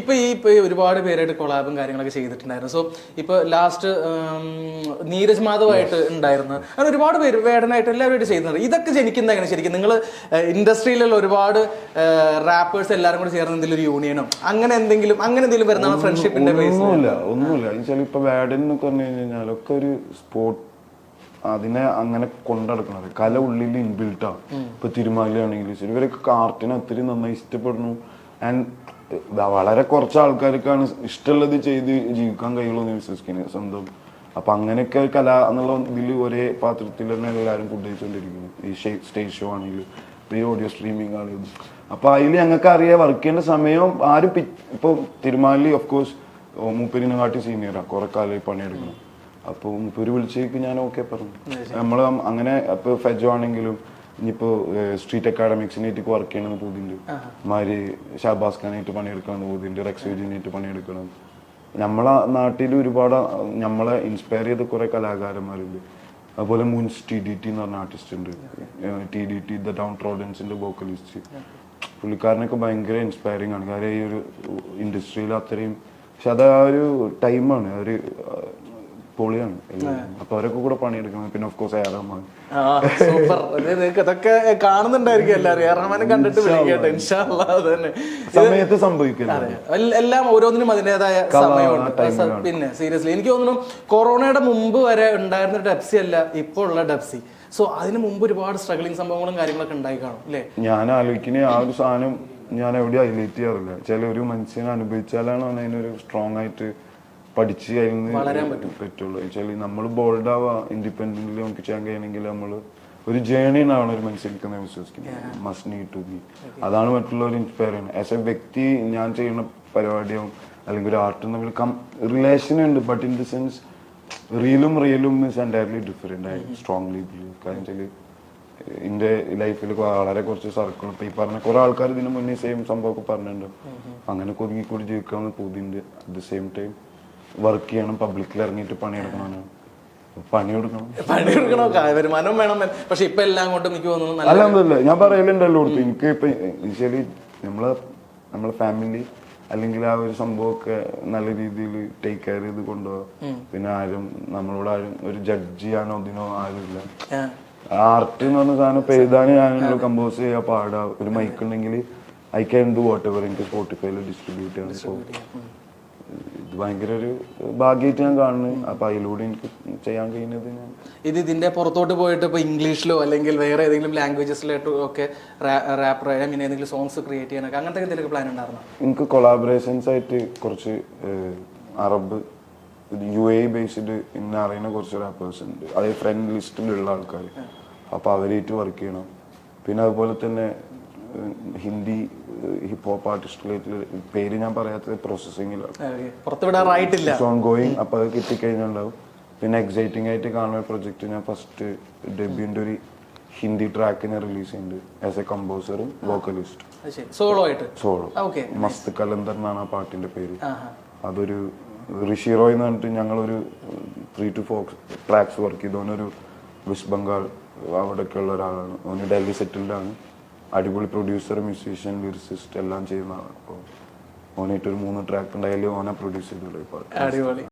ഇപ്പൊ ഒരുപാട് പേരായിട്ട് കൊളാബും കാര്യങ്ങളൊക്കെ ചെയ്തിട്ടുണ്ടായിരുന്നു. സോ ഇപ്പൊ ലാസ്റ്റ് നീരജ് മാധവായിട്ട് ഉണ്ടായിരുന്നു, അങ്ങനെ ഒരുപാട് പേര് വേടനായിട്ട് എല്ലാവരുമായിട്ട് ചെയ്യുന്നുണ്ട്. ഇതൊക്കെ ജനിക്കുന്ന എങ്ങനെ ശരിക്കും? നിങ്ങൾ ഇൻഡസ്ട്രിയിലുള്ള ഒരുപാട് റാപ്പേഴ്സ് എല്ലാവരും കൂടി ചേർന്ന് എന്തെങ്കിലും ഒരു യൂണിയനോ അങ്ങനെ എന്തെങ്കിലും വരുന്നതാണ് ഫ്രണ്ട്ഷിപ്പിന്റെ ബേസ്? ഒന്നുമില്ല. ഇപ്പൊ വേടൻ എന്നൊക്കെ പറഞ്ഞു കഴിഞ്ഞാൽ ഒക്കെ ഒരു സ്പോർട്ട്, അതിനെ അങ്ങനെ കൊണ്ടുനടക്കുന്നത് കല ഉള്ളിൽ ഇൻബിൽട്ടാണ്. ഇപ്പൊ തിരുമാലിയാണെങ്കിലും ശരി, ഇവരൊക്കെ ആർട്ടിനെ ഒത്തിരി നന്നായി ഇഷ്ടപ്പെടുന്നു. ആൻഡ് വളരെ കുറച്ച് ആൾക്കാർക്കാണ് ഇഷ്ടമുള്ളത് ചെയ്ത് ജീവിക്കാൻ കഴിയുള്ളൂ എന്ന് വിശ്വസിക്കുന്നത് സ്വന്തം. അപ്പൊ അങ്ങനെയൊക്കെ കല എന്നുള്ള ഇതിൽ ഒരേ പാത്രത്തിൽ തന്നെ എല്ലാവരും ഫുഡ് കഴിച്ചുകൊണ്ടിരിക്കുന്നു. ഈ സ്റ്റേജ് ഷോ ആണെങ്കിലും ഈ ഓഡിയോ സ്ട്രീമിംഗ് ആണെങ്കിലും. അപ്പൊ അതിൽ ഞങ്ങൾക്ക് അറിയാം വർക്ക് ചെയ്യേണ്ട സമയം ആരും ഇപ്പൊ തിരുമാലി ഓഫ് കോഴ്സ് മൂപ്പരിനെ കാട്ടി സീനിയറാണ്, കുറെ കാലമായി പണിയെടുക്കണം. അപ്പോൾ മൂപ്പര് വിളിച്ചേക്ക് ഞാൻ ഓക്കെ പറഞ്ഞു. നമ്മൾ അങ്ങനെ ഇപ്പൊ ഫെജോ ആണെങ്കിലും ഇനിയിപ്പോ സ്ട്രീറ്റ് അക്കാഡമിക്സിനായിട്ട് വർക്ക് ചെയ്യണമെന്ന് തോന്നിയിട്ടുണ്ട്, മാര് ഷാബാസ് ഖാനായിട്ട് പണിയെടുക്കണം തോന്നിയിട്ടുണ്ട്, റെക്സോജിനായിട്ട് പണിയെടുക്കണം. നമ്മളെ നാട്ടിൽ ഒരുപാട് നമ്മളെ ഇൻസ്പയർ ചെയ്ത കുറെ കലാകാരന്മാരുണ്ട്. അതുപോലെ മുൻസ് TDT എന്ന് പറഞ്ഞ ആർട്ടിസ്റ്റ് ഉണ്ട്, TDT ദ ഡൗൺ ട്രോഡൻസിന്റെ വോക്കലിസ്റ്റ്. പുള്ളിക്കാരനൊക്കെ ഭയങ്കര ഇൻസ്പയറിംഗ് ആണ്. കാര്യം ഈ ഒരു ഇൻഡസ്ട്രിയിൽ അത്രയും, പക്ഷെ അത് ആ ഒരു ടൈമാണ്, ഒരു പൊളിയാണ്. അപ്പൊ അവരൊക്കെ കൂടെ പണിയെടുക്കണം. പിന്നെ ഓഫ് കോഴ്സ് റഹ്മാൻ. സൂപ്പർ. അതൊക്കെ കാണുന്നുണ്ടായിരിക്കും എല്ലാവരും. റഹ്മാനെ കണ്ടിട്ട് വിളിക്കട്ടെ ഇൻഷാ അല്ലാഹ്. തന്നെ സമയത്ത് സംഭവിക്കില്ല, എല്ലാം ഓരോന്നിനും അതിൻ്റെതായ സമയമുണ്ട്. പിന്നെ സീരിയസ്ലി എനിക്ക് തോന്നുന്നു കൊറോണയുടെ മുമ്പ് വരെ ഉണ്ടായിരുന്ന ഡെപ്സി അല്ല ഇപ്പോൾ ഉള്ള ഡെപ്സി. സോ അതിന് മുമ്പ് ഒരുപാട് സ്ട്രഗ്ലിംഗ് സംഭവങ്ങളും കാര്യങ്ങളൊക്കെ ഉണ്ടായി കാണും അല്ലേ? ഞാൻ ആലോചിക്കുന്ന ആ ഒരു സാധനം ഞാൻ എവിടെ ഹൈലൈറ്റ് ചെയ്യാറില്ല. ചില ഒരു മനുഷ്യനെ അനുഭവിച്ചാലാണ് അതിനൊരു സ്ട്രോങ് ആയിട്ട് പഠിച്ച് കഴിഞ്ഞ് പറ്റുള്ളൂ. വെച്ചാൽ നമ്മൾ ബോൾഡ് ആവുക, ഇൻഡിപെൻഡന്റ്ലി നമുക്ക് ചെയ്യാൻ കഴിയണമെങ്കിൽ നമ്മൾ ഒരു ജേണിയാണ് ഒരു മനുഷ്യർക്ക് വിശ്വസിക്കുന്നത്. Must need to be. അതാണ് മറ്റുള്ളവർ ഇൻസ്പയർ ചെയ്യുന്നത്. ആസ് എ വ്യക്തി ഞാൻ ചെയ്യുന്ന പരിപാടിയും അല്ലെങ്കിൽ ഒരു ആർട്ടും തമ്മിൽ റിലേഷൻ ഉണ്ട്. ബട്ട് ഇൻ ദി സെൻസ് റിയലും is entirely different. I strongly believe. കാരണം വെച്ചാൽ എൻ്റെ ലൈഫിൽ വളരെ കുറച്ച് സർക്കിൾ, ഇപ്പൊ ഈ പറഞ്ഞ കുറെ ആൾക്കാർ ഇതിനു മുന്നേ സെയിം സംഭവമൊക്കെ പറഞ്ഞിട്ടുണ്ട്. അങ്ങനെ ഒതുങ്ങി കൂടി ജീവിക്കാമെന്ന് തോന്നിയിട്ടുണ്ട്. At the same time work ചെയ്യണം, പബ്ലിക്കിൽ ഇറങ്ങിയിട്ട് പണിയെടുക്കണം. വരുമാനം വേണം. പക്ഷെ ഇപ്പൊ എല്ലാം കൊണ്ടും എനിക്ക് തോന്നുന്നു അല്ല ഞാൻ പറയലുണ്ടല്ലോ എനിക്ക് ഇപ്പൊ ശരി നമ്മളെ ഫാമിലി അല്ലെങ്കിൽ ആ ഒരു സംഭവമൊക്കെ നല്ല രീതിയിൽ ടേക്ക് കെയർ ചെയ്ത് കൊണ്ടുപോകാം. പിന്നെ നമ്മളോട് ഒരു ജഡ്ജ് ചെയ്യാനോ ഇതിനോ ആരുമില്ല. ആർട്ട് എന്ന് പറഞ്ഞ സാധനം ഇപ്പൊ എഴുതാനും ഞാനുള്ള കമ്പോസ് ചെയ്യാൻ പാടാ. ഒരു മൈക്ക് ഉണ്ടെങ്കിൽ I can do what ever. എനിക്ക് സ്പോട്ടിഫൈയിൽ ഡിസ്ട്രിബ്യൂട്ട് ചെയ്യണം. സോ ഇത് ഭയങ്കര ഒരു ഭാഗ്യമായിട്ട് ഞാൻ കാണുന്നു. അപ്പൊ അതിലൂടെ എനിക്ക് ചെയ്യാൻ കഴിയുന്നത് ഇതിന്റെ പുറത്തോട്ട് പോയിട്ട് ഇപ്പൊ ഇംഗ്ലീഷിലോ അല്ലെങ്കിൽ വേറെ ഏതെങ്കിലും ലാംഗ്വേജസിലോട്ടോ ഒക്കെ റാപ്പർ ഏതെങ്കിലും സോങ്സ് ക്രിയേറ്റ് ചെയ്യാനൊക്കെ അങ്ങനത്തെ എന്തെങ്കിലും പ്ലാൻ ഉണ്ടായിരുന്നു? എനിക്ക് കൊളാബറേഷൻസ് ആയിട്ട് കുറച്ച് അറബ് UAE ബേസ്ഡ് ഇന്ന് അറിയുന്ന കുറച്ച് റാപ്പേഴ്സ് ഉണ്ട്. അതേ ഫ്രണ്ട് ലിസ്റ്റിലുള്ള ആൾക്കാർ. അപ്പൊ അവരായിട്ട് വർക്ക് ചെയ്യണം. പിന്നെ അതുപോലെ തന്നെ ഹിന്ദി ഹിപ്പ് ഹോപ്പ് ആർട്ടിസ്റ്റുകളായിട്ട് പേര് ഞാൻ പറയാത്തത് പ്രോസസ്സിംഗിലാണ്, ഓൺ ഗോയിങ്. അപ്പൊ അത് കിട്ടിക്കഴിഞ്ഞുണ്ടാവും. പിന്നെ എക്സൈറ്റിംഗ് ആയിട്ട് കാണുന്ന പ്രൊജക്ട് ഞാൻ ഫസ്റ്റ് ഡെബ്യൂന്റെ ഒരു ഹിന്ദി ട്രാക്കിനെ റിലീസ് ചെയ്യുന്നുണ്ട് ആസ് എ കമ്പോസറും വോക്കലിസ്റ്റും. സോളോ മസ്ത് കലന്തർ എന്നാണ് ആ പാട്ടിന്റെ പേര്. അതൊരു ഋഷി റോയ് എന്ന് പറഞ്ഞിട്ട് ഞങ്ങളൊരു 3 to 4 ട്രാക്സ് വർക്ക് ചെയ്തു. ഓനൊരു വെസ്റ്റ് ബംഗാൾ അവിടെയൊക്കെ ഉള്ള ഒരാളാണ്. ഓന് ഡൽഹി സെറ്റിൽഡ് ആണ്. അടിപൊളി പ്രൊഡ്യൂസർ, മ്യൂസീഷ്യൻ, ലിറിസിസ്റ്റ് എല്ലാം ചെയ്യുന്നതാണ്. അപ്പോൾ ഓനായിട്ടൊരു 3 ട്രാക്ക് ഉണ്ടായാലും ഓനെ പ്രൊഡ്യൂസ് ചെയ്തുള്ള പാട്ട്.